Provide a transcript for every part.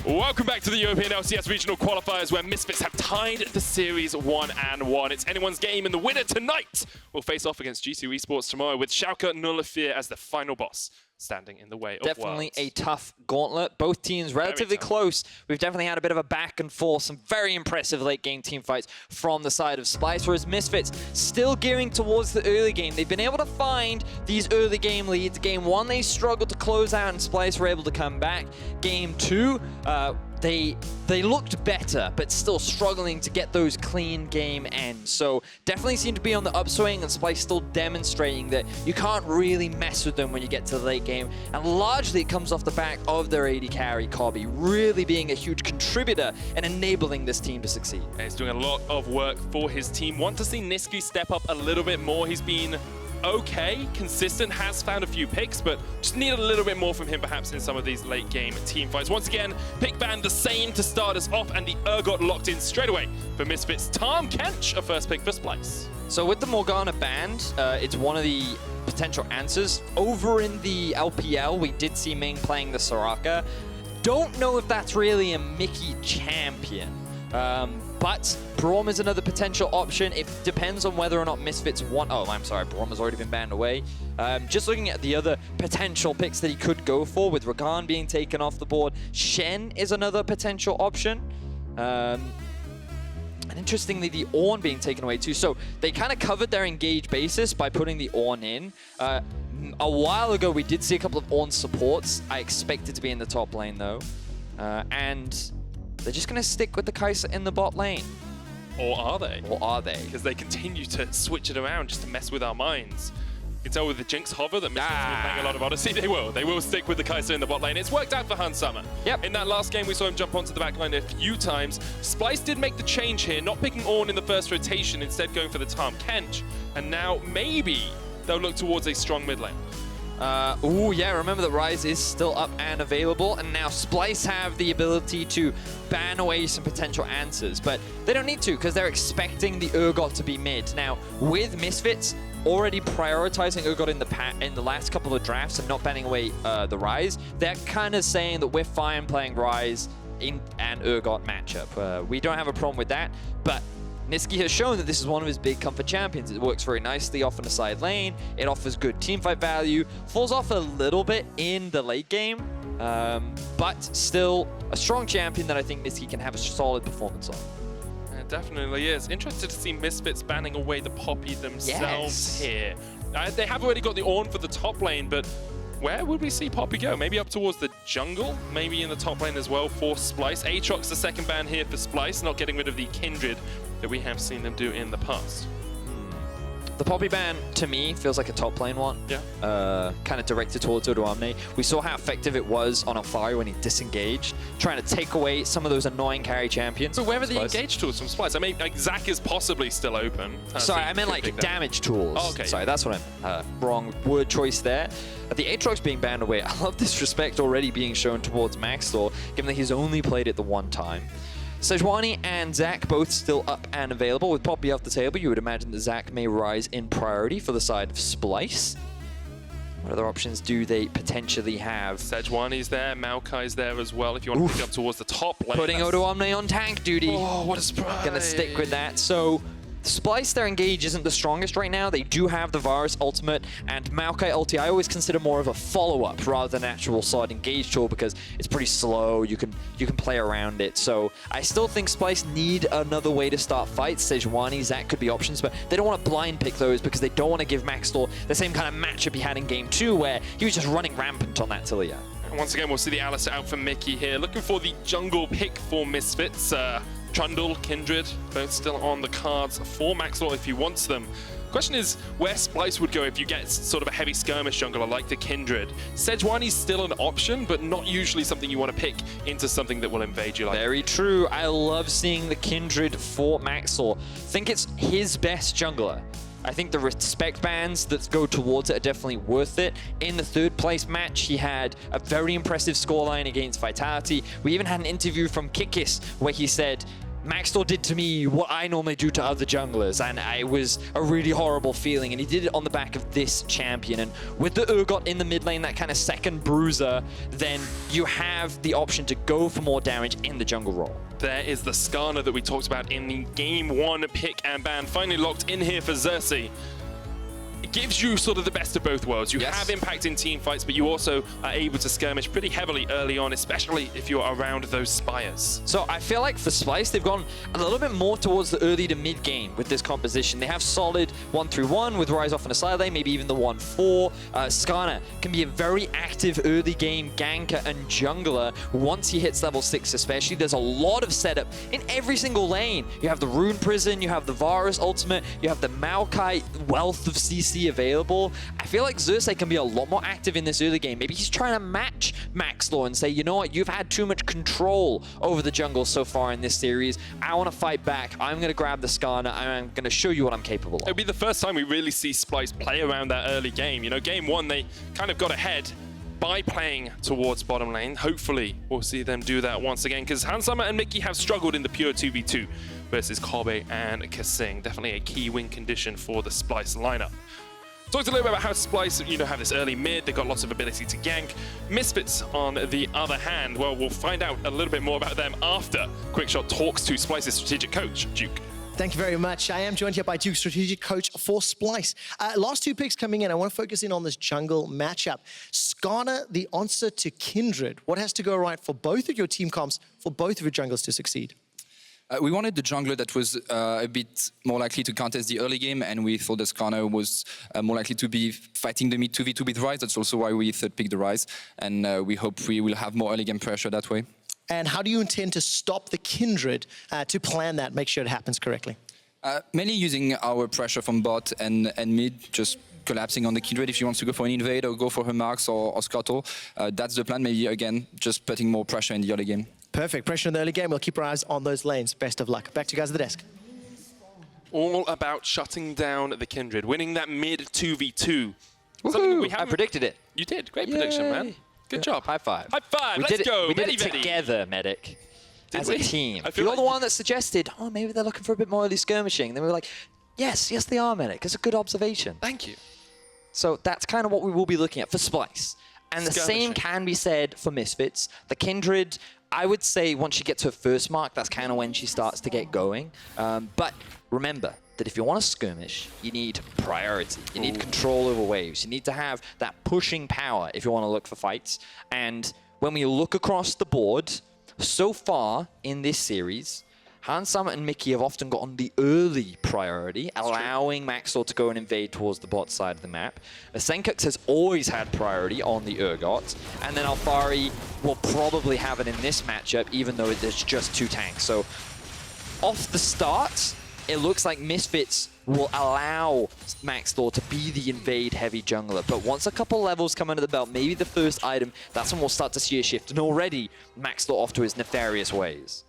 Welcome back to the European LCS Regional Qualifiers, where Misfits have tied the series 1-1. It's anyone's game, and the winner tonight will face off against GC Esports tomorrow, with Sjokz Nullafear as the final boss, standing in the way of Definitely Worlds. a tough gauntlet. Both teams relatively close. We've definitely had a bit of a back and forth, some very impressive late game team fights from the side of Splice, whereas Misfits still gearing towards the early game. They've been able to find these early game leads. Game 1, they struggled to close out, and Splice were able to come back. Game 2, they looked better, but still struggling to get those clean game ends. So definitely seem to be on the upswing, and Splice still demonstrating that you can't really mess with them when you get to the late game. And largely it comes off the back of their AD carry, Kobbe, really being a huge contributor and enabling this team to succeed. And he's doing a lot of work for his team. Want to see Nisqy step up a little bit more. He's been okay, consistent, has found a few picks, but just need a little bit more from him perhaps in some of these late game team fights. Once again, pick ban the same to start us off, and the Urgot locked in straight away for Misfits. Tahm Kench, a first pick for Splice. So with the Morgana banned, it's one of the potential answers. Over in the LPL, we did see Ming playing the Soraka. Don't know if that's really a Mikyx champion. But Braum is another potential option. It depends on whether or not Misfits want... Oh, I'm sorry, Braum has already been banned away. Just looking at the other potential picks that he could go for, with Ragan being taken off the board, Shen is another potential option. And interestingly, the Ornn being taken away too. So they kind of covered their engage basis by putting the Ornn in. A while ago, we did see a couple of Ornn supports. I expected to be in the top lane though. And they're just going to stick with the Kaisa in the bot lane. Or are they? Or are they? Because they continue to switch it around just to mess with our minds. You can tell with the Jinx hover that Misfits have been playing a lot of Odyssey. They will stick with the Kaisa in the bot lane. It's worked out for Hans Summer. Yep. In that last game, we saw him jump onto the back line a few times. Splice did make the change here, not picking Ornn in the first rotation, instead going for the Tahm Kench. And now maybe they'll look towards a strong mid lane. Ooh, yeah, remember that Ryze is still up and available, and now Splice have the ability to ban away some potential answers, but they don't need to because they're expecting the Urgot to be mid. Now, with Misfits already prioritizing Urgot in the last couple of drafts and not banning away the Ryze, they're kind of saying that we're fine playing Ryze in an Urgot matchup. We don't have a problem with that, but Nisqy has shown that this is one of his big comfort champions. It works very nicely off on the side lane. It offers good teamfight value. Falls off a little bit in the late game, but still a strong champion that I think Nisqy can have a solid performance on. It definitely is. Interested to see Misfits banning away the Poppy themselves here. They have already got the Ornn for the top lane, but where would we see Poppy go? Maybe up towards the jungle? Maybe in the top lane as well for Splice. Aatrox, the second ban here for Splice, not getting rid of the Kindred that we have seen them do in the past. The Poppy ban, to me, feels like a top lane one. Yeah. Kind of directed towards Odoamne. We saw how effective it was on Alphari when he disengaged, trying to take away some of those annoying carry champions. But where are the engage tools from Splice? I mean, like, Zac is possibly still open. Sorry, I meant like damage tools. Oh, okay. Sorry, that's what I meant. Wrong word choice there. The Aatrox being banned away, I love this respect already being shown towards Maxlore, given that he's only played it the one time. Sejuani and Zac both still up and available. With Poppy off the table, you would imagine that Zac may rise in priority for the side of Splice. What other options do they potentially have? Sejuani's there, Maokai's there as well, if you want to pick up towards the top lane. Putting Odoamne on tank duty. Oh, what a surprise. Gonna stick with that. So Splice, their engage isn't the strongest right now. They do have the Varus ultimate and Maokai ulti. I always consider more of a follow-up rather than an actual solid engage tool because it's pretty slow. You can play around it. So I still think Splice need another way to start fights. Sejuani, Zac could be options, but they don't want to blind pick those because they don't want to give Maxlore the same kind of matchup he had in game 2 where he was just running rampant on that Taliyah. And once again, we'll see the Alistar out for Mikyx here. Looking for the jungle pick for Misfits. Trundle, Kindred, both still on the cards for Maxlore if he wants them. Question is where Splice would go if you get sort of a heavy skirmish jungler like the Kindred. Sejuani's still an option, but not usually something you want to pick into something that will invade you. Like very true. I love seeing the Kindred for Maxlore. Think it's his best jungler. I think the respect bans that go towards it are definitely worth it. In the third place match, he had a very impressive scoreline against Vitality. We even had an interview from Mikyx where he said, Maxlore did to me what I normally do to other junglers, and it was a really horrible feeling, and he did it on the back of this champion. And with the Urgot in the mid lane, that kind of second bruiser, then you have the option to go for more damage in the jungle role. There is the Skarner that we talked about in the Game 1 pick and ban, finally locked in here for Xerxe. It gives you sort of the best of both worlds. You have impact in team fights, but you also are able to skirmish pretty heavily early on, especially if you're around those spires. So I feel like for Splice, they've gone a little bit more towards the early to mid game with this composition. They have solid 1-3-1 with Ryze off on a side lane, maybe even the 1-4. Skarner can be a very active early game ganker and jungler once he hits level 6 especially. There's a lot of setup in every single lane. You have the Rune Prison, you have the Varus ultimate, you have the Maokai wealth of CC available. I feel like Xerxe can be a lot more active in this early game. Maybe he's trying to match Maxlore and say, you know what, you've had too much control over the jungle so far in this series. I want to fight back. I'm going to grab the Skarner. I'm going to show you what I'm capable of. It'll be the first time we really see Splice play around that early game. You know, game 1, they kind of got ahead by playing towards bottom lane. Hopefully, we'll see them do that once again, because Hansama and Mikyx have struggled in the pure 2v2 versus Kobbe and kaSing. Definitely a key win condition for the Splyce lineup. Talked a little bit about how Splice, have this early mid. They've got lots of ability to gank. Misfits, on the other hand, well, we'll find out a little bit more about them after Quickshot talks to Splice's strategic coach, Duke. Thank you very much. I am joined here by Duke, strategic coach for Splice. Last 2 picks coming in. I want to focus in on this jungle matchup. Skarner, the answer to Kindred. What has to go right for both of your team comps, for both of your jungles to succeed? We wanted the jungler that was a bit more likely to contest the early game, and we thought that Skarner was more likely to be fighting the mid 2v2 with Ryze. That's also why we third picked the Ryze, and we hope we will have more early game pressure that way. And how do you intend to stop the Kindred to plan that, make sure it happens correctly? Mainly using our pressure from bot and mid, just collapsing on the Kindred if she wants to go for an invade or go for her marks or scuttle. That's the plan. Maybe, again, just putting more pressure in the early game. Perfect. Pressure in the early game. We'll keep our eyes on those lanes. Best of luck. Back to you guys at the desk. All about shutting down the Kindred, winning that mid 2v2. I predicted it. You did. Great prediction, man. Good job. High five. High five. Let's go. We did it together, Medic. As a team. You're the one that suggested, oh, maybe they're looking for a bit more early skirmishing. Then we were like, yes, they are, Medic. It's a good observation. Thank you. So that's kind of what we will be looking at for Splice. And the same can be said for Misfits. The Kindred, I would say once she gets her first mark, that's kind of when she starts to get going. But remember that if you want to skirmish, you need priority. You need control over waves. You need to have that pushing power if you want to look for fights. And when we look across the board, so far in this series, Hansama and Mikyx have often gotten the early priority, allowing Maxlore to go and invade towards the bot side of the map. Sencux has always had priority on the Urgot, and then Alphari will probably have it in this matchup, even though there's just 2 tanks. So off the start, it looks like Misfits will allow Maxlore to be the invade-heavy jungler. But once a couple levels come under the belt, maybe the first item, that's when we'll start to see a shift. And already, Maxlore off to his nefarious ways.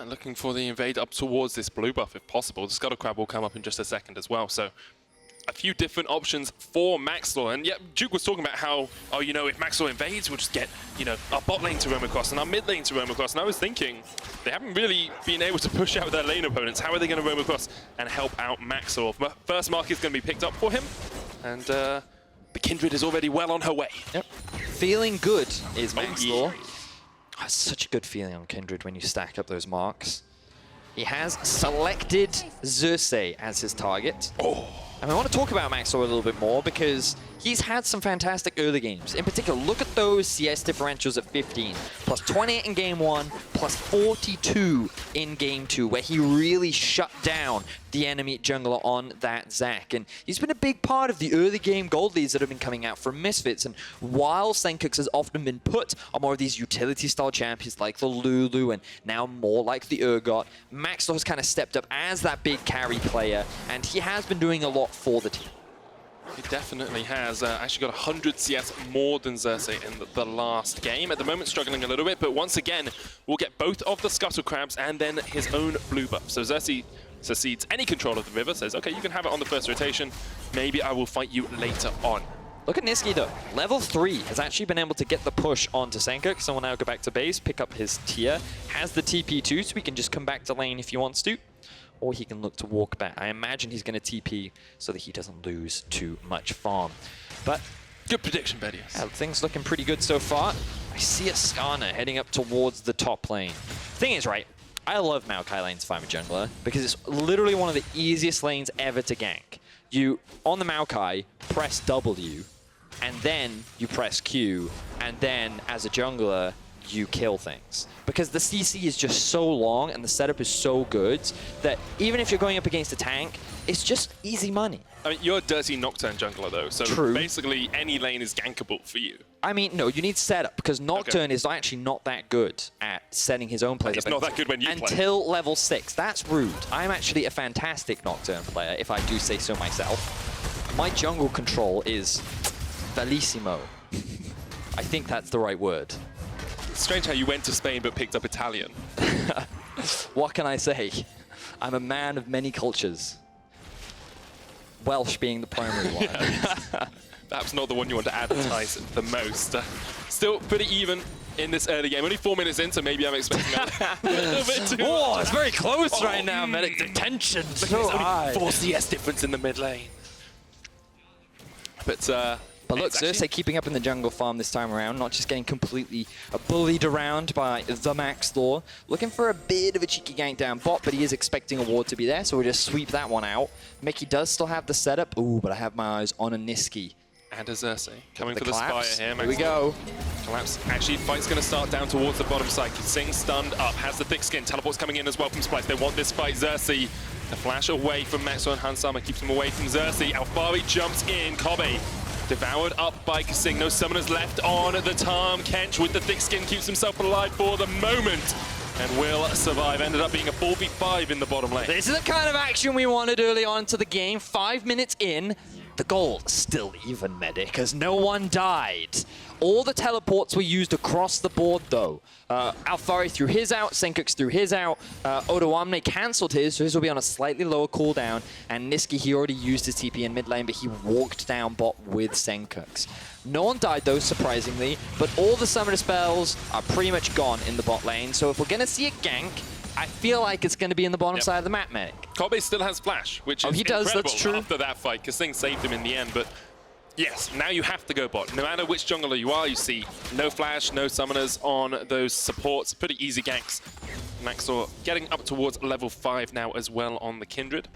Looking for the invade up towards this blue buff if possible. The Scuttle Crab will come up in just a second as well. So a few different options for Maxlore. And yeah, Duke was talking about how, oh, if Maxlore invades, we'll just get, our bot lane to roam across and our mid lane to roam across. And I was thinking, they haven't really been able to push out their lane opponents. How are they going to roam across and help out Maxlore? First mark is going to be picked up for him. And the Kindred is already well on her way. Yep. Feeling good is Maxlore. Yeah. Oh, it's such a good feeling on Kindred when you stack up those marks. He has selected Xerxe as his target. And we want to talk about Maxlore a little bit more because he's had some fantastic early games. In particular, look at those CS differentials at 15. Plus 28 in game 1, plus 42 in game 2, where he really shut down the enemy jungler on that Zac. And he's been a big part of the early game gold leads that have been coming out from Misfits. And while Sencux has often been put on more of these utility-style champions like the Lulu and now more like the Urgot, Maxlore has kind of stepped up as that big carry player, and he has been doing a lot for the team. He definitely has actually got 100 CS more than Xerxe in the last game. At the moment, struggling a little bit, but once again, we'll get both of the Scuttle Crabs and then his own blue buff. So Xerxe succeeds any control of the river, says, okay, you can have it on the first rotation. Maybe I will fight you later on. Look at Nisqy though. Level 3 has actually been able to get the push onto Sencux. So will now go back to base, pick up his tier. Has the TP too, so he can just come back to lane if he wants to. Or he can look to walk back. I imagine he's going to TP so that he doesn't lose too much farm. But good prediction, Vedius. things looking pretty good so far. I see a Skarner heading up towards the top lane. Thing is, right, I love Maokai lanes if I'm a jungler because it's literally one of the easiest lanes ever to gank. You, on the Maokai, press W, and then you press Q, and then as a jungler, you kill things. Because the CC is just so long and the setup is so good that even if you're going up against a tank, it's just easy money. I mean, you're a dirty Nocturne jungler though, so True. Basically any lane is gankable for you. I mean, no, you need setup because Nocturne is actually not that good at setting his own plays He's up not that good when you play. until level 6. That's rude. I'm actually a fantastic Nocturne player, if I do say so myself. My jungle control is bellissimo. I think that's the right word. It's strange how you went to Spain but picked up Italian. What can I say? I'm a man of many cultures. Welsh being the primary one. Perhaps not the one you want to advertise the most. Still pretty even in this early game. Only 4 minutes in, so maybe I'm expecting a little bit too Oh, much. it's very close right now, Medic. The tension so high. 4 CS difference in the mid lane. But look, Xerxe keeping up in the jungle farm this time around, not just getting completely bullied around by the Maxlore. Looking for a bit of a cheeky gank down bot, but he is expecting a ward to be there, so we'll just sweep that one out. Mikyx does still have the setup. Ooh, but I have my eyes on a Nisqy. and a Xerxe coming The for the collapse. Spire here. Here we go. Collapse. Actually, fight's going to start down towards the bottom side. kaSing stunned up, has the thick skin. Teleport's coming in as well from Splice. They want this fight. Xerxe, the flash away from Maxlore and Hansama keeps him away from Xerxe. Alphari jumps in. Kobbe devoured up by kaSing. No summoners left on the Tahm Kench with the thick skin. Keeps himself alive for the moment and will survive. Ended up being a 4v5 in the bottom lane. This is the kind of action we wanted early on to the game. 5 minutes in, the goal still even, Medic, as no one died. All the teleports were used across the board, though. Alphari threw his out, Sencux threw his out, Odoamne cancelled his, so his will be on a slightly lower cooldown, and Nisqy, he already used his TP in mid lane, but he walked down bot with Sencux. No one died, though, surprisingly, but all the summoner spells are pretty much gone in the bot lane, so if we're going to see a gank, I feel like it's going to be in the bottom side of the map, Medic. Kobbe still has flash, which is he does, incredible that's true. after that fight. kaSing saved him in the end, but yes, now you have to go bot. No matter which jungler you are, you see no flash, no summoners on those supports. Pretty easy ganks. Maxlore getting up towards level 5 now as well on the Kindred.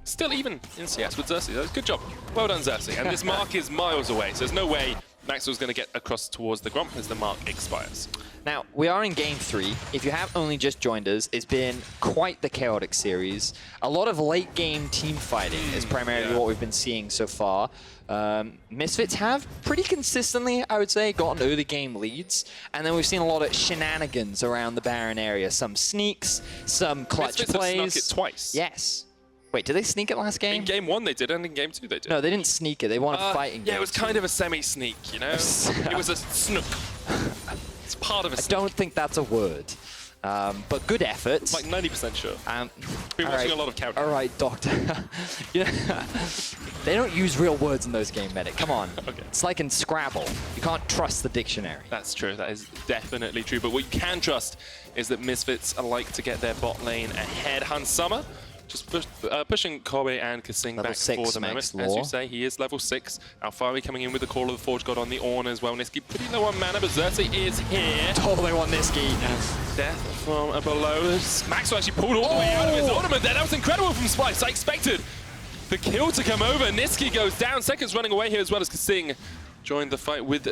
Still even in CS with Xerxe. Good job. Well done, Xerxe. And this mark is miles away, so there's no way Maxlore's going to get across towards the Gromp as the mark expires. Now, we are in Game 3. If you have only just joined us, it's been quite the chaotic series. A lot of late-game team fighting is primarily what we've been seeing so far. Misfits have pretty consistently, I would say, gotten early-game leads. And then we've seen a lot of shenanigans around the Baron area. Some sneaks, some clutch Misfits plays. have snuck it twice. Yes. Wait, did they sneak it last game? In Game 1 they did, and in Game 2 they did. No, they didn't sneak it. They won a fighting game. Yeah, it was kind of a semi-sneak, you know? It was a snook. It's part of a I sneak. don't think that's a word. But good effort. Like 90% sure. Been all watching right. a lot of Countdown. All right, Doctor. Yeah. They don't use real words in those games, Medic. Come on. Okay. It's like in Scrabble. You can't trust the dictionary. That's true. That is definitely true. But what you can trust is that Misfits like to get their bot lane ahead. Hansama just pushing Kobbe and kaSing Level back 6 for the moment. Maxlore. As you say, he is level 6. Alphari coming in with the Call of the Forge God on the Ornn as well. Nisqy pretty low on mana, but Xerxe is here. Oh, they want Nisqy. Death from below. Maxwell actually pulled all the way out of his ornament there. That was incredible from Splice. I expected the kill to come over. Nisqy goes down. Sencux running away here as well as kaSing joined the fight with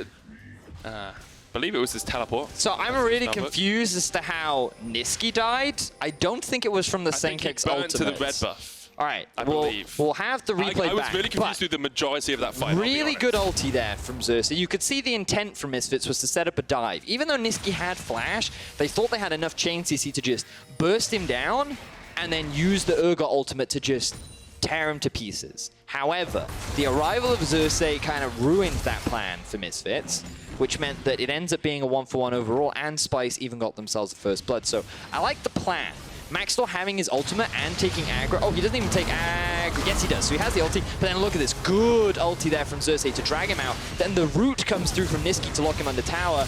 I believe it was his teleport. So I'm really confused as to how Nisqy died. I don't think it was from the Sencux ultimate. to the red buff. All right, I believe. We'll have the replay back. I was really confused through the majority of that fight. Really good ulti there from Xerxe. You could see the intent from Misfits was to set up a dive. Even though Nisqy had flash, they thought they had enough chain CC to just burst him down and then use the Urgot ultimate to just tear him to pieces. However, the arrival of Xerxe kind of ruined that plan for Misfits, which meant that it ends up being a 1-for-1 overall, and Splice even got themselves the first blood. So I like the plan. Maxlore having his ultimate and taking aggro. Oh, he doesn't even take aggro. Yes, he does. So he has the ulti. But then look at this. Good ulti there from Xerxe to drag him out. Then the root comes through from Nisqy to lock him under tower.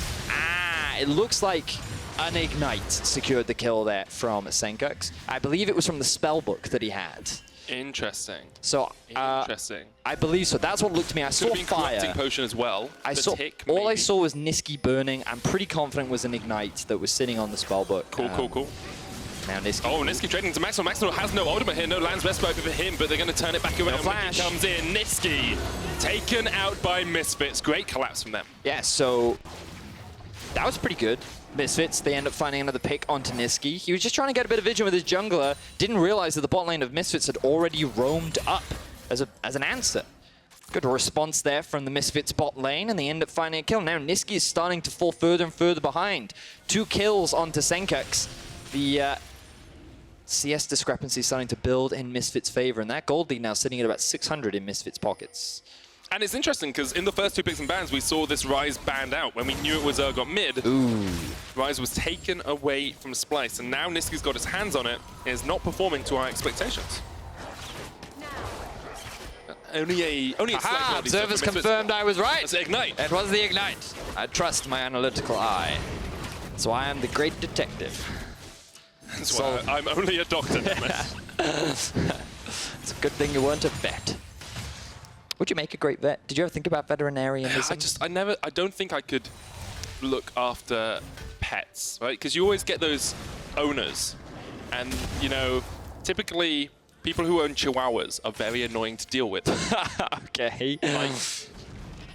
It looks like an Ignite secured the kill there from Sencux. I believe it was from the spellbook that he had. Interesting. So, Interesting. I believe so. That's what looked to me. I saw Could have been fire. corrupting potion as well. I The saw. tick, All I maybe. saw was Nisqy burning. I'm pretty confident it was an Ignite that was sitting on the spellbook. Cool. Now Nisqy. Oh, Nisqy trading to Maxlore. Maxlore has no ultimate here, no lands best for him, but they're going to turn it back around. flash. Mikyx comes in. Nisqy taken out by Misfits. Great collapse from them. Yeah, so that was pretty good. Misfits, they end up finding another pick onto Nisqy. He was just trying to get a bit of vision with his jungler. Didn't realize that the bot lane of Misfits had already roamed up as an answer. Good response there from the Misfits bot lane, and they end up finding a kill. Now Nisqy is starting to fall further and further behind. 2 kills onto Sencux. The CS discrepancy is starting to build in Misfits' favor, and that gold lead now sitting at about 600 in Misfits' pockets. And it's interesting because in the first 2 picks and bans, we saw this Ryze banned out when we knew it was Urgot mid. Ooh. Ryze was taken away from Splice, and now Nisqy's got his hands on it. Is not performing to our expectations. Only a slight Aha! penalty, so Observers for Misfits. confirmed I was right. That's Ignite. It was the Ignite. I trust my analytical eye. So I am the great detective. That's why I'm only a doctor, damn it. It's a good thing you weren't a vet. Would you make a great vet? Did you ever think about veterinarianism? I don't think I could look after pets, right? Because you always get those owners, and you know, typically people who own chihuahuas are very annoying to deal with. Okay.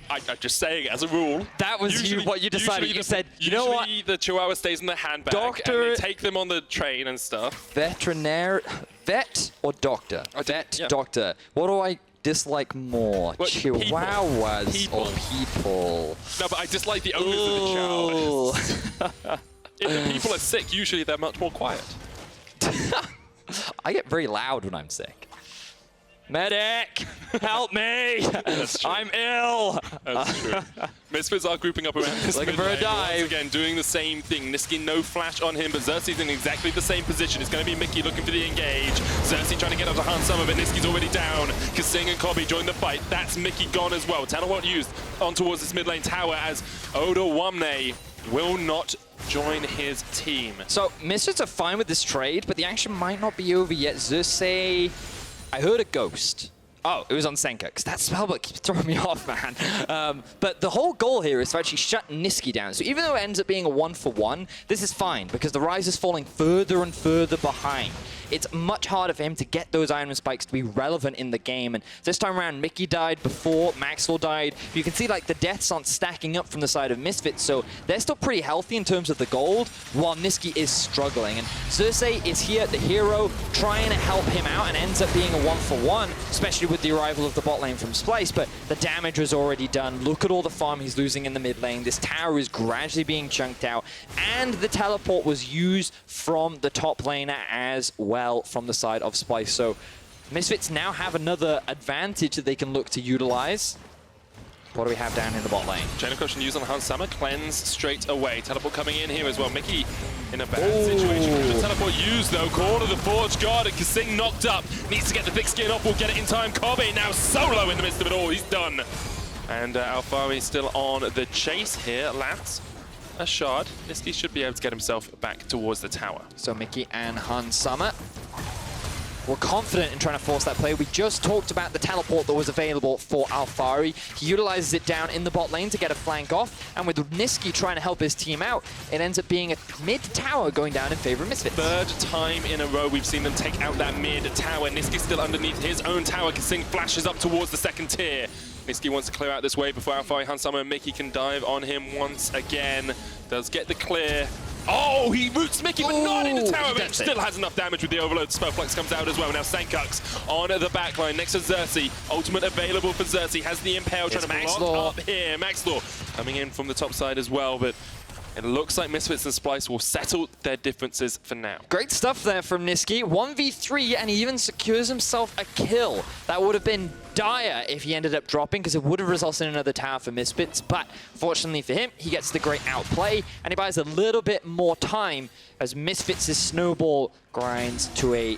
Like, I'm just saying, as a rule. That was what you decided. You said, you know what? Usually the chihuahua stays in the handbag, Doctor- and they take them on the train and stuff. Vet or doctor? Vet, yeah. doctor. What do I dislike more? Well, Chihuahuas people. or people? No, but I dislike the owners of the chihuahuas. If the people are sick, usually they're much more quiet. I get very loud when I'm sick. Medic! Help me! I'm ill! That's true. Misfits are grouping up around this Looking mid for a lane. dive. Once again, doing the same thing. Nisqy, no flash on him, but Xerxe's in exactly the same position. It's going to be Mikyx looking for the engage. Xerxe trying to get onto Hans Summer, but Nisqy's already down. kaSing and Kobbe join the fight. That's Mikyx gone as well. Teleport used on towards this mid lane tower as Odoamne will not join his team. So, Misfits are fine with this trade, but the action might not be over yet. Xerxe, I heard a ghost. Oh, it was on Sencux. That spellbook keeps throwing me off, man. But the whole goal here is to actually shut Nisqy down. So even though it ends up being a 1-for-1, this is fine because the Ryze is falling further and further behind. It's much harder for him to get those Iron Spikes to be relevant in the game. And this time around, Mikyx died before Maxlore died. You can see like the deaths aren't stacking up from the side of Misfits, so they're still pretty healthy in terms of the gold, while Nisqy is struggling. And Xerxe is here, the hero, trying to help him out, and ends up being a 1-for-1, especially with the arrival of the bot lane from Splice. But the damage was already done. Look at all the farm he's losing in the mid lane. This tower is gradually being chunked out, and the teleport was used from the top laner as well from the side of Splice. So Misfits now have another advantage that they can look to utilize. What do we have down in the bot lane? Chain of Crush used on Hans Summer, cleanse straight away. Teleport coming in here as well. Mikyx in a bad situation. The teleport used though. Core to the Forge Guard, and kaSing knocked up. Needs to get the thick skin off. Will get it in time. Kobbe now solo in the midst of it all. He's done. And Alphari still on the chase here. Lands a shard. Nisqy should be able to get himself back towards the tower. So Mikyx and Hans Summer were confident in trying to force that play. We just talked about the teleport that was available for Alphari. He utilizes it down in the bot lane to get a flank off, and with Nisqy trying to help his team out, it ends up being a mid-tower going down in favor of Misfits. Third time in a row we've seen them take out that mid tower. Nisqy still underneath his own tower. kaSing flashes up towards the second tier. Nisqy wants to clear out this wave before Alphari, Hans Summer, and Mikyx can dive on him once again. Does get the clear. Oh, he roots Mikyx, but not into tower, but still has enough damage with the overload. Spellflux comes out as well. Now Sencux on the backline next to Xerxe. Ultimate available for Xerxe. Has the Impale trying to block up here. Maxlore coming in from the top side as well, but It looks like Misfits and Splyce will settle their differences for now. Great stuff there from Nisqy. 1v3, and he even secures himself a kill. That would have been dire if he ended up dropping, because it would have resulted in another tower for Misfits. But fortunately for him, he gets the great outplay, and he buys a little bit more time as Misfits' snowball grinds to a,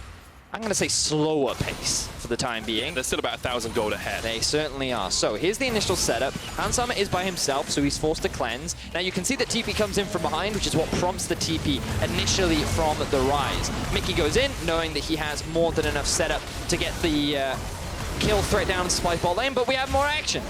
I'm going to say, slower pace for the time being. They're still about 1,000 gold ahead. They certainly are. So here's the initial setup. Hansama is by himself, so he's forced to cleanse. Now you can see that TP comes in from behind, which is what prompts the TP initially from the Ryze. Mikyx goes in, knowing that he has more than enough setup to get the kill threat down in Splyce bot lane, but we have more action.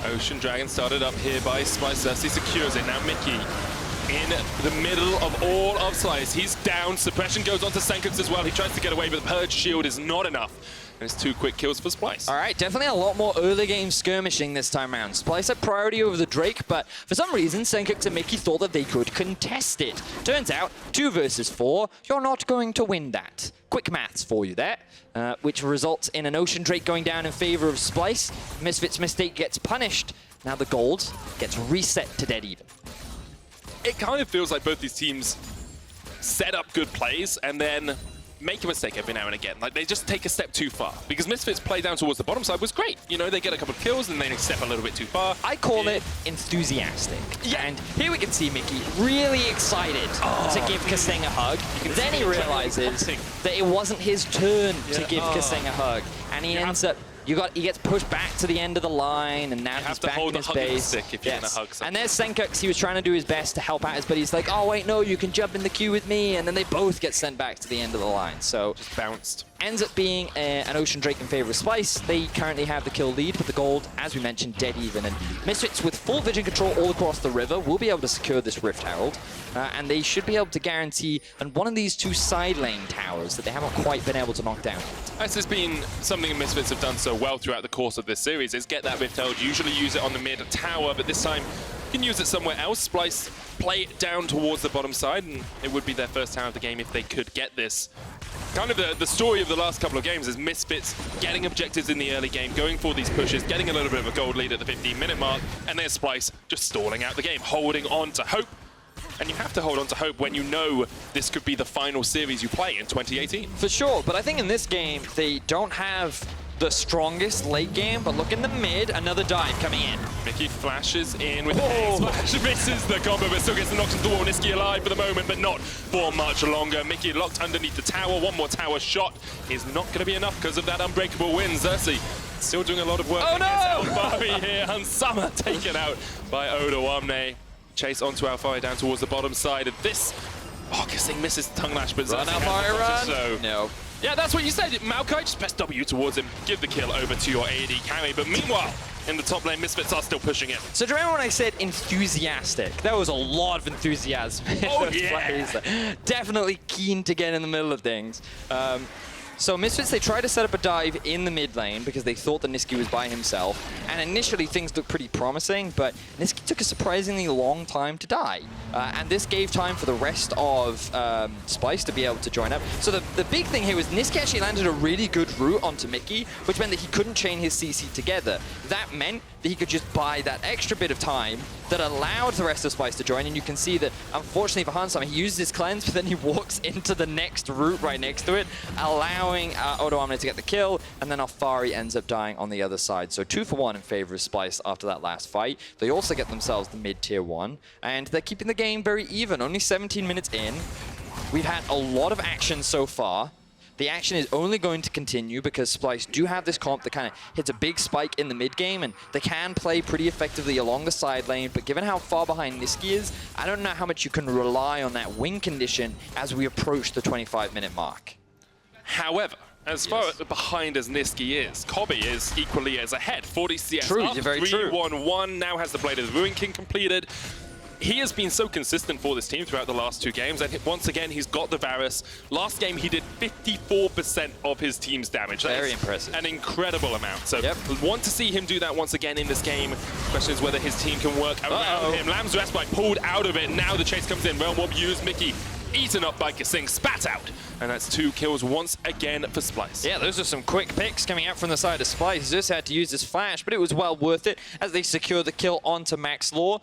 Ocean Dragon started up here by Splyce. Xerxe secures it. Now Mikyx in the middle of all of Slice. He's down. Suppression goes onto Sencux as well. He tries to get away, but the Purge Shield is not enough. And it's 2 quick kills for Splyce. All right, definitely a lot more early game skirmishing this time around. Splyce had priority over the Drake, but for some reason, Sencux and Mikyx thought that they could contest it. Turns out, 2 versus 4, you're not going to win that. Quick maths for you there, which results in an Ocean Drake going down in favor of Splyce. Misfits' mistake gets punished. Now the gold gets reset to dead even. It kind of feels like both these teams set up good plays and then make a mistake every now and again. Like, they just take a step too far. Because Misfits' play down towards the bottom side was great. You know, they get a couple of kills and then they step a little bit too far. I call it enthusiastic. Yeah. And here we can see Mikyx really excited to give kaSing a hug. Then he realizes that it wasn't his turn to give kaSing a hug. And he ends up... He gets pushed back to the end of the line, and now he's back in his base. Stick if you're gonna hug and there's Sencux. He was trying to do his best to help out his buddy. He's like, oh, wait, no, you can jump in the queue with me. And then they both get sent back to the end of the line. So just bounced. Ends up being an Ocean Drake in favor of Splyce. They currently have the kill lead, but the gold, as we mentioned, dead even. And Misfits, with full vision control all across the river, will be able to secure this Rift Herald. And they should be able to guarantee one of these 2 side lane towers that they haven't quite been able to knock down. This has been something Misfits have done so well throughout the course of this series, is get that Rift Herald, usually use it on the mid tower, but this time you can use it somewhere else. Splyce play it down towards the bottom side, and it would be their first tower of the game if they could get this. Kind of the story of the last couple of games is Misfits getting objectives in the early game, going for these pushes, getting a little bit of a gold lead at the 15-minute mark, and there's Splyce just stalling out the game, holding on to hope. And you have to hold on to hope when you know this could be the final series you play in 2018. For sure, but I think in this game, they don't have the strongest late game, but look in the mid, another dive coming in. Mikyx flashes in with a splash, misses the combo, but still gets the knocks into the wall. Nisqy alive for the moment, but not for much longer. Mikyx locked underneath the tower. One more tower shot is not going to be enough because of that unbreakable win. Xerxe still doing a lot of work. Oh no! Alphari here, Hansama taken out by Odoamne. Chase onto Alphari down towards the bottom side of this. Oh, kaSing misses the tongue lash, but Run, Xerxe Alphari, run! So. No. Yeah, that's what you said. Maokai, just press W towards him, give the kill over to your AD carry. But meanwhile, in the top lane, Misfits are still pushing it. So do you remember when I said enthusiastic? That was a lot of enthusiasm. Oh, yeah. Definitely keen to get in the middle of things. So Misfits, they tried to set up a dive in the mid lane because they thought that Nisqy was by himself. And initially things looked pretty promising, but Nisqy took a surprisingly long time to die. And this gave time for the rest of Splyce to be able to join up. So the big thing here was Nisqy actually landed a really good route onto Mikyx, which meant that he couldn't chain his CC together. That meant that he could just buy that extra bit of time that allowed the rest of Splyce to join. And you can see that, unfortunately for Hansama, he uses his cleanse, but then he walks into the next route right next to it, allowing Odoamne to get the kill, and then Alphari ends up dying on the other side. So 2 for 1 in favor of Splyce after that last fight. They also get themselves the mid-tier 1, and they're keeping the game very even. Only 17 minutes in. We've had a lot of action so far. The action is only going to continue because Splyce do have this comp that kind of hits a big spike in the mid game, and they can play pretty effectively along the side lane, but given how far behind Nisqy is, I don't know how much you can rely on that win condition as we approach the 25-minute mark. However, as far behind as Nisqy is, Kobbe is equally as ahead. 40 CS true, up, very true. 3-1-1, now has the Blade of the Ruin King completed. He has been so consistent for this team throughout the last 2 games, and once again, he's got the Varus. Last game, he did 54% of his team's damage. That very impressive. An incredible amount. So, want to see him do that once again in this game. Question is whether his team can work around him. Lamb's Respite pulled out of it. Now the chase comes in. Realm Warp used. Mikyx eaten up by kaSing, spat out. And that's 2 kills once again for Splyce. Yeah, those are some quick picks coming out from the side of Splyce. Just had to use his flash, but it was well worth it as they secure the kill onto Maxlore.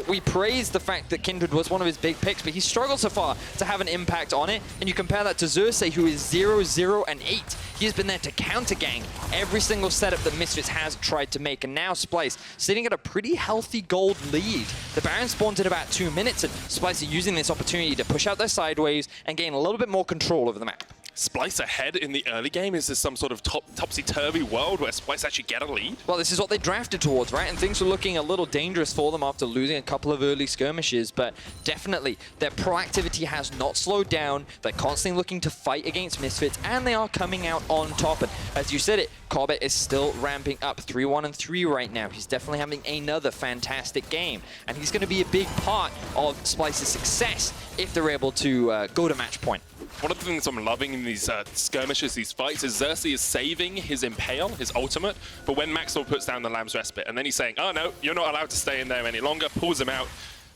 We praise the fact that Kindred was one of his big picks, but he struggled so far to have an impact on it. And you compare that to Xerxe, who is 0, 0, and 8. He has been there to counter-gang every single setup that Misfits has tried to make. And now Splyce sitting at a pretty healthy gold lead. The Baron spawned in about 2 minutes, and Splyce are using this opportunity to push out their sideways and gain a little bit more control over the map. Splyce ahead in the early game? Is this some sort of topsy-turvy world where Splyce actually get a lead? Well, this is what they drafted towards, right? And things were looking a little dangerous for them after losing a couple of early skirmishes, but definitely their proactivity has not slowed down. They're constantly looking to fight against Misfits, and they are coming out on top. And as you said it, Kobbe is still ramping up 3-1 and 3 right now. He's definitely having another fantastic game, and he's going to be a big part of Splyce's success if they're able to go to match point. One of the things I'm loving in these skirmishes, these fights, is Xerxe is saving his Impale, his ultimate, but when Maxlore puts down the Lamb's Respite, and then he's saying, oh no, you're not allowed to stay in there any longer, pulls him out,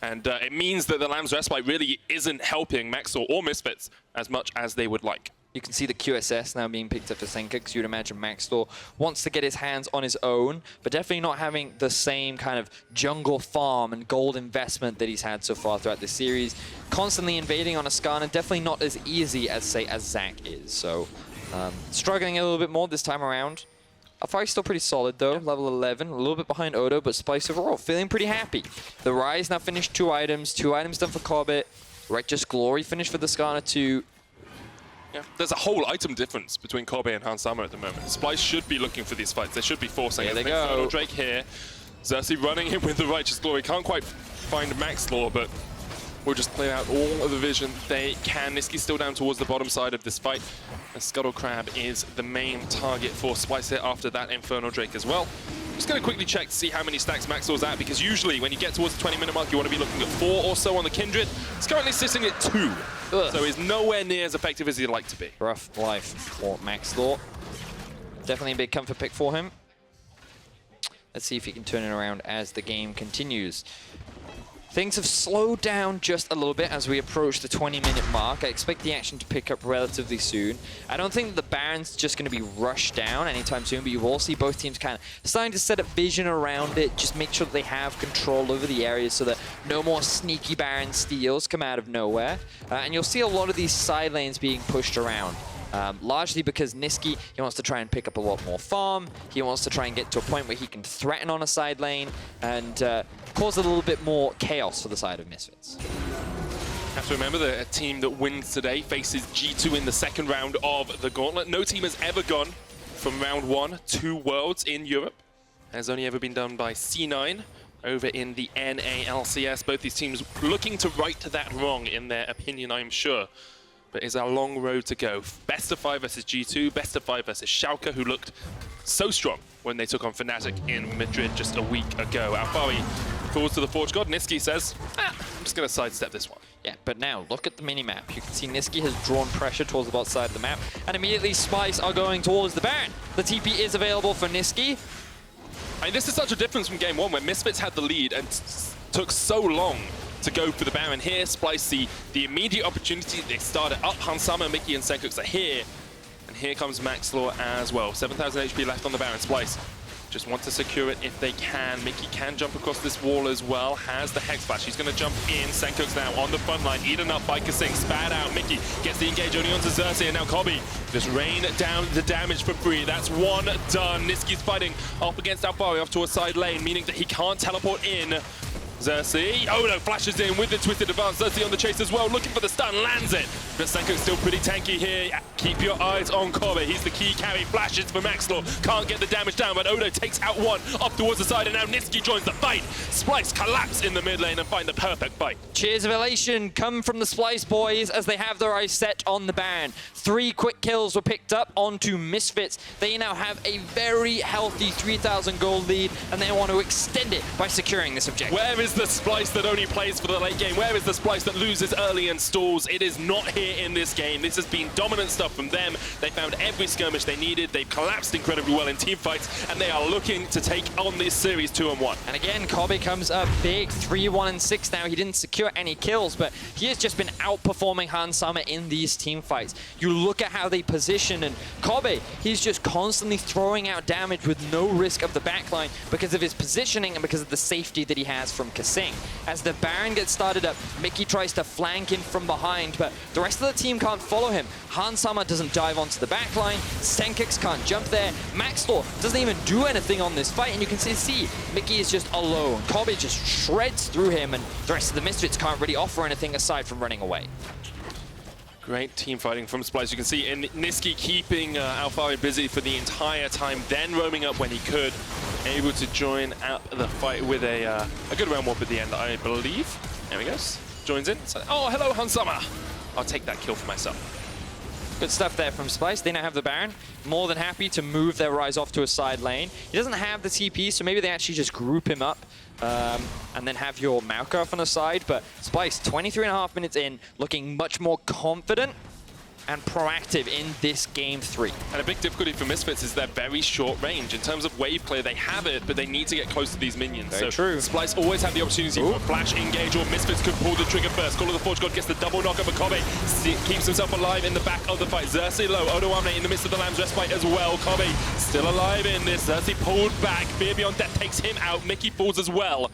and it means that the Lamb's Respite really isn't helping Maxlore or Misfits as much as they would like. You can see the QSS now being picked up for Sencux. You'd imagine Maxlore wants to get his hands on his own, but definitely not having the same kind of jungle farm and gold investment that he's had so far throughout the series. Constantly invading on a Skarner, definitely not as easy as, say, as Zach is. So, struggling a little bit more this time around. Alphari's still pretty solid though, level 11, a little bit behind Odo, but Splyce overall feeling pretty happy. The Ryze now finished 2 items done for Kobbe. Righteous Glory finished for the Skarner too. Yeah, there's a whole item difference between Kobbe and Hansama at the moment. Splyce should be looking for these fights. They should be forcing it. There they go. Drake here. Xerxe running in with the Righteous Glory. Can't quite find Maxlore, but we'll just clear out all of the vision they can. Nisqy still down towards the bottom side of this fight. And Scuttle Crab is the main target for Splyce here after that Infernal Drake as well. Just going to quickly check to see how many stacks Maxlore's at, because usually when you get towards the 20-minute mark, you want to be looking at 4 or so on the Kindred. It's currently sitting at 2, so he's nowhere near as effective as he'd like to be. Rough life for Maxlore. Definitely a big comfort pick for him. Let's see if he can turn it around as the game continues. Things have slowed down just a little bit as we approach the 20-minute mark. I expect the action to pick up relatively soon. I don't think the Baron's just going to be rushed down anytime soon, but you will see both teams kind of starting to set up vision around it, just make sure that they have control over the area so that no more sneaky Baron steals come out of nowhere. And you'll see a lot of these side lanes being pushed around. Largely because Nisqy, he wants to try and pick up a lot more farm. He wants to try and get to a point where he can threaten on a side lane and cause a little bit more chaos for the side of Misfits. Have to remember that a team that wins today faces G2 in the second round of the Gauntlet. No team has ever gone from round 1 to Worlds in Europe. It has only ever been done by C9 over in the NA LCS. Both these teams looking to right that wrong in their opinion, I'm sure. But it's a long road to go. Best of 5 versus G2, best of 5 versus Schalke, who looked so strong when they took on Fnatic in Madrid just a week ago. Alphari falls to the Forge God. Nisqy says, I'm just going to sidestep this one. Yeah, but now, look at the minimap. You can see Nisqy has drawn pressure towards the bottom side of the map, and immediately Splyce are going towards the Baron. The TP is available for Nisqy. I mean, this is such a difference from game 1, where Misfits had the lead and took so long to go for the Baron. Here, Splyce the immediate opportunity. They started up. Hansama, Mikyx, and Sencux are here. And here comes Maxlore as well. 7,000 HP left on the Baron. Splyce just want to secure it if they can. Mikyx can jump across this wall as well. Has the Hex Flash. He's going to jump in. Sencux now on the front line. Eaten up by kaSing. Spat out. Mikyx gets the engage only onto Xerxe. And now Kobbe just rain down the damage for free. That's one done. Nisqy's fighting up against Alphari off to a side lane, meaning that he can't teleport in. Xerxe, Odo flashes in with the Twisted Advance. Xerxe on the chase as well, looking for the stun, lands it. But Sencux still pretty tanky here. Keep your eyes on Kobbe. He's the key carry. Flashes for Maxlore. Can't get the damage down, but Odo takes out one up towards the side, and now Nisqy joins the fight. Splyce collapse in the mid lane and find the perfect fight. Cheers of elation come from the Splyce boys as they have their eyes set on the Baron. 3 quick kills were picked up onto Misfits. They now have a very healthy 3,000 gold lead, and they want to extend it by securing this objective. Where is the Splyce that only plays for the late game? Where is the Splyce that loses early and stalls? It is not here in this game. This has been dominant stuff from them. They found every skirmish they needed. They've collapsed incredibly well in team fights, and they are looking to take on this series 2-1. And again, Kobbe comes up big, 3-1-6 now. He didn't secure any kills, but he has just been outperforming Hansama in these team fights. You look at how they position, and Kobbe, he's just constantly throwing out damage with no risk of the backline because of his positioning and because of the safety that he has from kaSing. As the Baron gets started up, Mikyx tries to flank in from behind, but the rest of the team can't follow him. Hansama doesn't dive onto the backline, Sencux can't jump there, Maxlore doesn't even do anything on this fight, and you can see Mikyx is just alone. Kobbe just shreds through him, and the rest of the Misfits can't really offer anything aside from running away. Great team fighting from Splyce. You can see in Nisqy keeping Alphari busy for the entire time, then roaming up when he could, able to join out the fight with a good round warp at the end, I believe. There he goes. Joins in. So, oh, hello, Hansama. I'll take that kill for myself. Good stuff there from Splyce. They now have the Baron. More than happy to move their Ryze off to a side lane. He doesn't have the TP, so maybe they actually just group him up and then have your Maokai off on the side. But Splyce, 23.5 minutes in, looking much more confident and proactive in this game 3. And a big difficulty for Misfits is their very short range. In terms of wave play, they have it, but they need to get close to these minions. Very true. Splyce always have the opportunity for a flash engage, or Misfits could pull the trigger first. Call of the Forge God gets the double knock up, but Kobbe keeps himself alive in the back of the fight. Xerxe low, Odoamne in the midst of the Lamb's Respite as well. Kobbe still alive in this. Xerxe pulled back. Fear Beyond Death takes him out. Mikyx falls as well.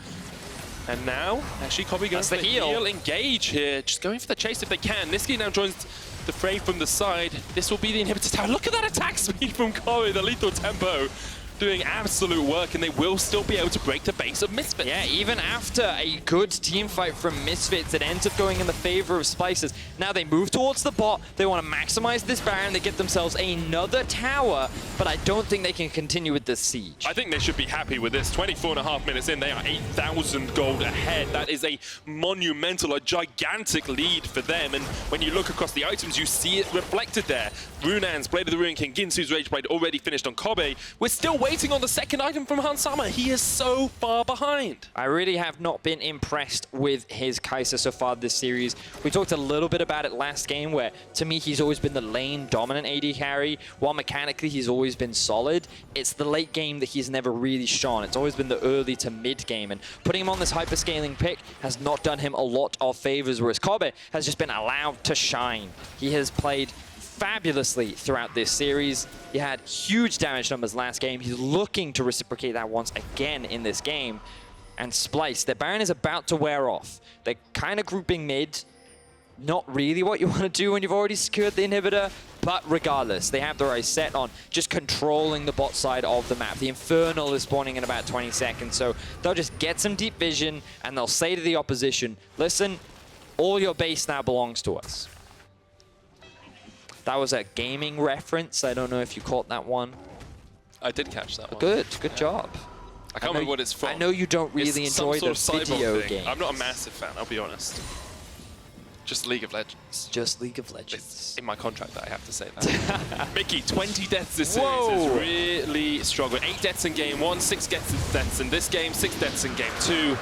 And now, actually, Kobbe goes for the heal engage here. Just going for the chase if they can. Nisqy now joins the fray from the side. This will be the inhibitor tower. Look at that attack speed from Kobbe, the lethal tempo. Doing absolute work, and they will still be able to break the base of Misfits. Yeah, even after a good team fight from Misfits, it ends up going in the favor of Splyce's. Now they move towards the bot. They want to maximize this Baron. They get themselves another tower, but I don't think they can continue with this siege. I think they should be happy with this. 24.5 minutes in, they are 8,000 gold ahead. That is a monumental, a gigantic lead for them. And when you look across the items, you see it reflected there. Runan's Blade of the Ruin King, Ginsu's Rage Blade already finished on Kobbe. We're still waiting on the second item from Hansama. He is so far behind. I really have not been impressed with his Kaisa so far this series. We talked a little bit about it last game, where to me he's always been the lane dominant AD carry, while mechanically he's always been solid. It's the late game that he's never really shone. It's always been the early to mid game, and putting him on this hyperscaling pick has not done him a lot of favors, whereas Kobbe has just been allowed to shine. He has played fabulously throughout this series. He had huge damage numbers last game. He's looking to reciprocate that once again in this game. And Splyce, their Baron is about to wear off. They're kind of grouping mid. Not really what you want to do when you've already secured the inhibitor, but regardless, they have their eyes set on just controlling the bot side of the map. The Infernal is spawning in about 20 seconds, so they'll just get some deep vision and they'll say to the opposition, listen, all your base now belongs to us. That was a gaming reference. I don't know if you caught that one. I did catch that one. Good job. I can't remember what it's from. I know you don't really enjoy the video games. I'm not a massive fan, I'll be honest. Just League of Legends. Just League of Legends. It's in my contract that I have to say that. Mikyx, 20 deaths this series is really struggling. 8 deaths in game 1, 6 deaths in this game, 6 deaths in game 2.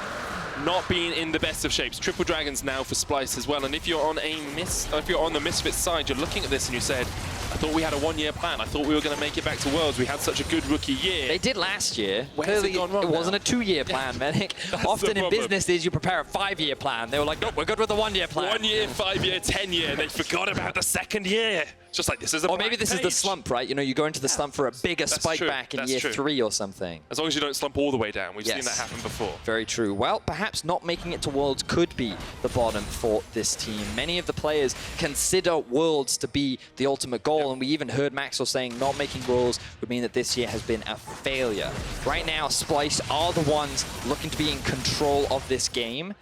Not being in the best of shapes. Triple dragons now for Splyce as well. And if you're on the Misfits side, you're looking at this and you said, I thought we had a 1-year plan. I thought we were going to make it back to Worlds. We had such a good rookie year. They did last year. Where's it gone wrong It wasn't a 2-year plan, Medic. Often in businesses, you prepare a 5-year plan. They were like, nope, we're good with the 1-year plan. 1 year, 5 year, 10 year. They forgot about the second year. Just like this is a Or maybe this is the slump, right? You know, you go into the slump for a bigger spike back in year 3 or something. As long as you don't slump all the way down. We've seen that happen before. Very true. Well, perhaps not making it to Worlds could be the bottom for this team. Many of the players consider Worlds to be the ultimate goal, and we even heard Maxwell saying not making Worlds would mean that this year has been a failure. Right now, Splyce are the ones looking to be in control of this game.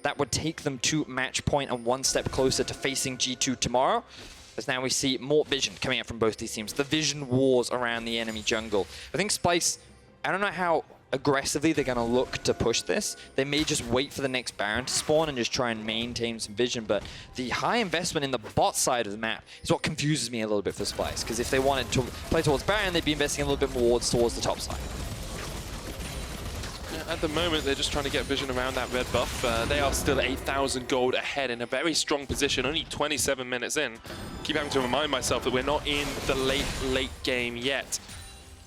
That would take them to match point and 1 step closer to facing G2 tomorrow. As now we see more vision coming out from both these teams. The vision wars around the enemy jungle. I think Splyce, I don't know how aggressively they're going to look to push this. They may just wait for the next Baron to spawn and just try and maintain some vision, but the high investment in the bot side of the map is what confuses me a little bit for Splyce, because if they wanted to play towards Baron, they'd be investing a little bit more towards the top side. At the moment, they're just trying to get vision around that red buff. They are still 8,000 gold ahead in a very strong position, only 27 minutes in. Keep having to remind myself that we're not in the late game yet.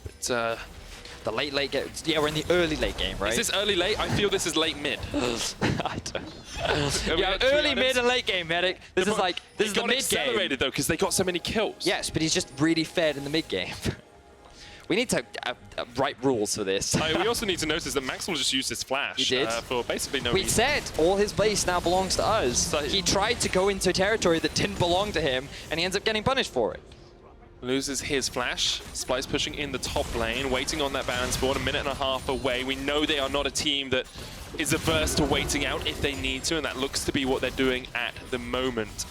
But the late game. Yeah, we're in the late game, right? is this early-late? I feel this is late-mid. I don't. Yeah, early, mid, and late game, Medic. This is the mid game. Accelerated though, because they got so many kills. Yes, but he's just really fed in the mid game. We need to write rules for this. We also need to notice that Maxwell just used his flash. He did. For basically no We reason. said all his base now belongs to us. So he tried to go into territory that didn't belong to him, and he ends up getting punished for it. Loses his flash. Splyce pushing in the top lane, waiting on that Baron spawn, a minute and a half away. We know they are not a team that is averse to waiting out if they need to, and that looks to be what they're doing at the moment.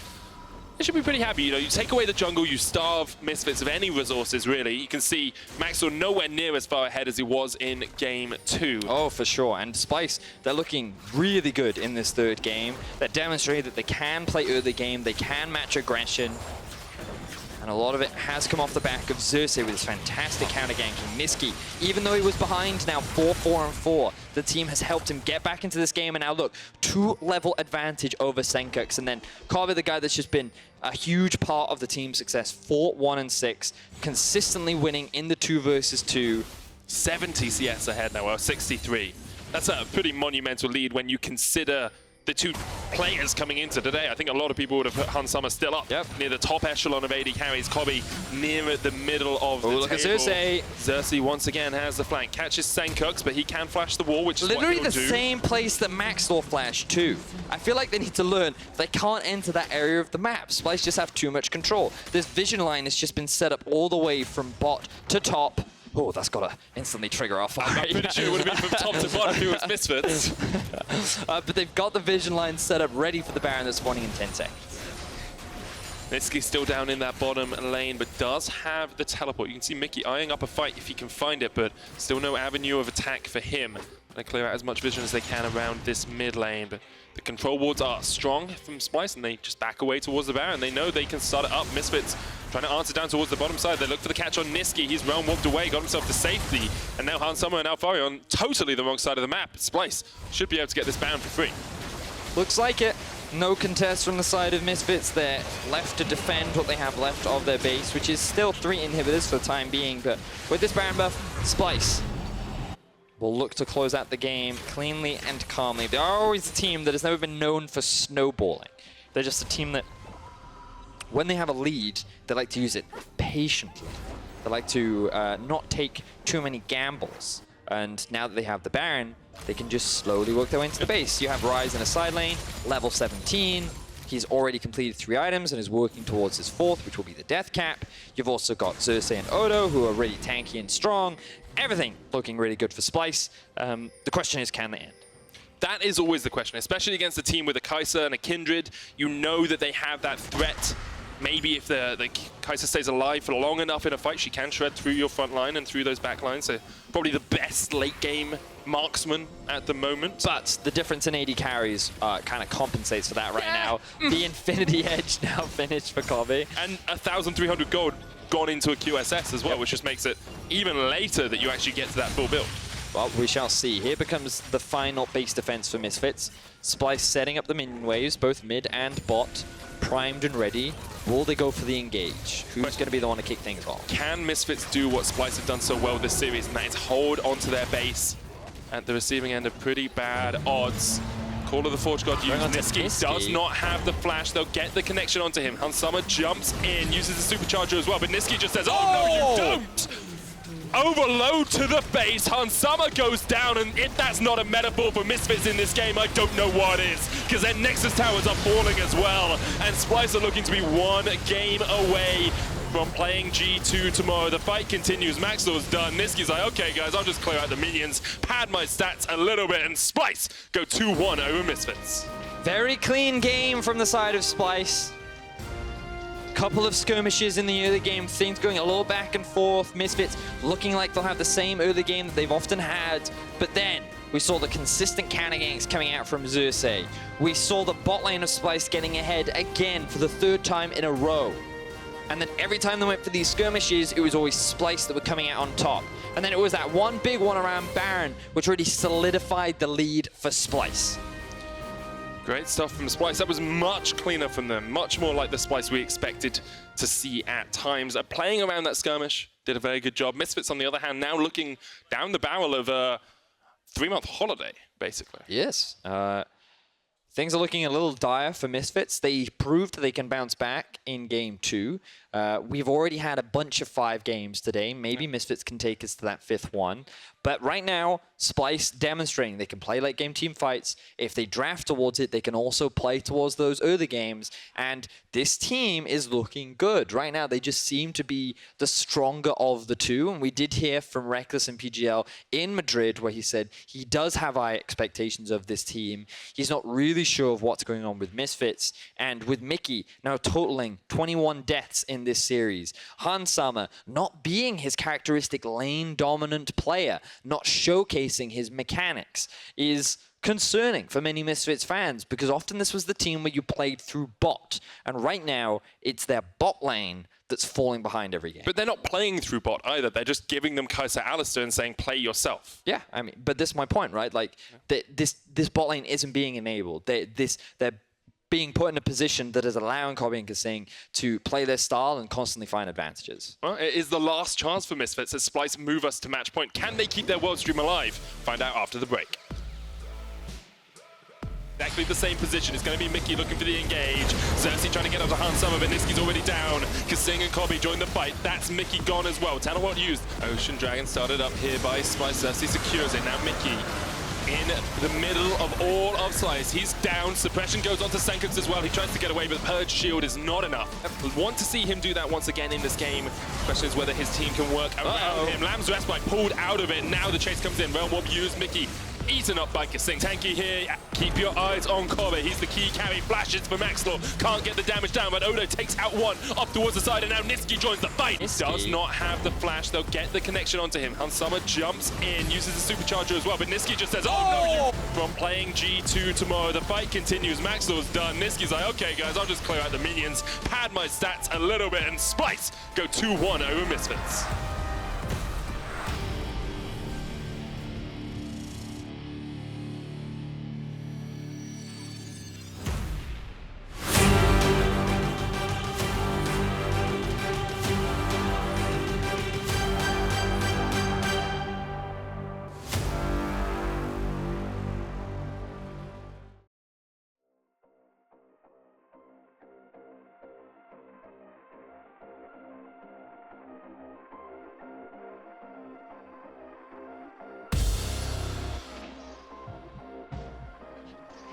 They should be pretty happy. You know, you take away the jungle, you starve Misfits of any resources, really. You can see Maxlore nowhere near as far ahead as he was in game 2. Oh, for sure. And Splice, they're looking really good in this third game. They're demonstrating that they can play early game, they can match aggression. And a lot of it has come off the back of Xerxe with his fantastic counter-ganking. Nisqy, even though he was behind now 4-4-4, the team has helped him get back into this game. And now look, 2-level advantage over Sencux. And then Kobbe, the guy that's just been a huge part of the team's success, 4-1-6, consistently winning in the 2 versus 2. 70 CS ahead now, well, 63. That's a pretty monumental lead when you consider the 2 players coming into today. I think a lot of people would have put Hansama still up near the top echelon of AD carries. Kobbe near the middle of the look table. at Xerxe. Xerxe once again has the flank. Catches Sencux, but he can flash the wall, which is literally what the he'll do. same place that Maxlore flashed too. I feel like they need to learn they can't enter that area of the map. Splice just have too much control. This vision line has just been set up all the way from bot to top. Oh, that's got to instantly trigger Alphari. I'm pretty sure it would have been from top to bottom if it was Misfits. But they've got the vision line set up ready for the Baron that's spawning in 10 seconds. Nisqy still down in that bottom lane, but does have the teleport. You can see Mikyx eyeing up a fight if he can find it, but still no avenue of attack for him. They clear out as much vision as they can around this mid lane, but the control wards are strong from Splice, and they just back away towards the Baron. They know they can start it up. Misfits trying to answer down towards the bottom side. They look for the catch on Nisqy. He's realm walked away, got himself to safety, and now Hansama and Alphari on totally the wrong side of the map. Splice should be able to get this Baron for free. Looks like it. No contest from the side of Misfits. They're left to defend what they have left of their base, which is still 3 inhibitors for the time being. But with this Baron buff, Splice will look to close out the game cleanly and calmly. They are always a team that has never been known for snowballing. They're just a team that, when they have a lead, they like to use it patiently. They like to not take too many gambles. And now that they have the Baron, they can just slowly work their way into the base. You have Ryze in a side lane, level 17. He's already completed 3 items and is working towards his 4th, which will be the death cap. You've also got Xerxe and Odo, who are really tanky and strong. Everything looking really good for Splice. The question is, can they end? That is always the question, especially against a team with a Kaisa and a Kindred. You know that they have that threat. Maybe if the Kaisa stays alive for long enough in a fight, she can shred through your front line and through those back lines. So probably the best late game marksman at the moment. But the difference in AD carries kind of compensates for that right now. The Infinity Edge now finished for Kobbe. And 1,300 gold gone into a QSS as well, which just makes it even later that you actually get to that full build. Well, we shall see. Here becomes the final base defense for Misfits. Splice setting up the minion waves, both mid and bot, primed and ready. Will they go for the engage? Who's going to be the one to kick things off? Can Misfits do what Splice have done so well this series, and that is hold onto their base at the receiving end of pretty bad odds? Call of the Forge God used. Nisqy does not have the flash. They'll get the connection onto him. Hansama jumps in, uses the supercharger as well, but Nisqy just says, oh no, you don't! Overload to the base. Hansama goes down, and if that's not a metaphor for Misfits in this game, I don't know what is, because their Nexus towers are falling as well, and Splice are looking to be 1 game away from playing G2 tomorrow. The fight continues. Maxlore's done. Nisqy's like, okay, guys, I'll just clear out the minions, pad my stats a little bit, and Splice go 2-1 over Misfits. Very clean game from the side of Splice. Couple of skirmishes in the early game, things going a little back and forth. Misfits looking like they'll have the same early game that they've often had, but then we saw the consistent counter ganks coming out from Xerxe. We saw the bot lane of Splice getting ahead again for the 3rd time in a row. And then every time they went for these skirmishes, it was always Splyce that were coming out on top. And then it was that one big one around Baron, which really solidified the lead for Splyce. Great stuff from Splice. That was much cleaner from them. Much more like the Splice we expected to see at times. Playing around that skirmish, did a very good job. Misfits, on the other hand, now looking down the barrel of a 3-month holiday, basically. Yes. Things are looking a little dire for Misfits. They proved they can bounce back in Game 2. We've already had a bunch of 5 games today. Maybe Misfits can take us to that 5th one. But right now, Splice demonstrating they can play late game team fights. If they draft towards it, they can also play towards those early games. And this team is looking good. Right now, they just seem to be the stronger of the two. And we did hear from Reckless and PGL in Madrid, where he said he does have high expectations of this team. He's not really sure of what's going on with Misfits. And with Mikyx now totaling 21 deaths in this series. Hansama not being his characteristic lane-dominant player, not showcasing his mechanics, is concerning for many Misfits fans, because often this was the team where you played through bot, and right now it's their bot lane that's falling behind every game. But they're not playing through bot either. They're just giving them Kaisa Alistar and saying, play yourself. Yeah, I mean, but this is my point, right? Like, this bot lane isn't being enabled. They're being put in a position that is allowing Kobbe and kaSing to play their style and constantly find advantages. Well, it is the last chance for Misfits as Splice move us to match point. Can they keep their world stream alive? Find out after the break. Exactly the same position. It's going to be Mikyx looking for the engage. Xerxe trying to get up to Hansama, but Nisqy's already down. kaSing and Kobbe join the fight. That's Mikyx gone as well. Teleport used. Ocean Dragon started up here by Splice. Xerxe secures it. Now Mikyx in the middle of all of Slice. He's down. Suppression goes on to Sencux as well. He tries to get away, but Purge Shield is not enough. We want to see him do that once again in this game. Question is whether his team can work around him. Lamb's Respite pulled out of it. Now the chase comes in. Realm Warp used. Mikyx eaten up by kaSing. Tanky here. Keep your eyes on Kobbe. He's the key carry. Flashes for Maxlore. Can't get the damage down, but Odo takes out one up towards the side, and now Nisqy joins the fight. Does not have the flash. They'll get the connection onto him. Hansama jumps in, uses the supercharger as well, but Nisqy just says, oh no! From playing G2 tomorrow, the fight continues. Maxlore's done. Nisqy's like, okay guys, I'll just clear out the minions, pad my stats a little bit, and Splice go 2-1 over Misfits.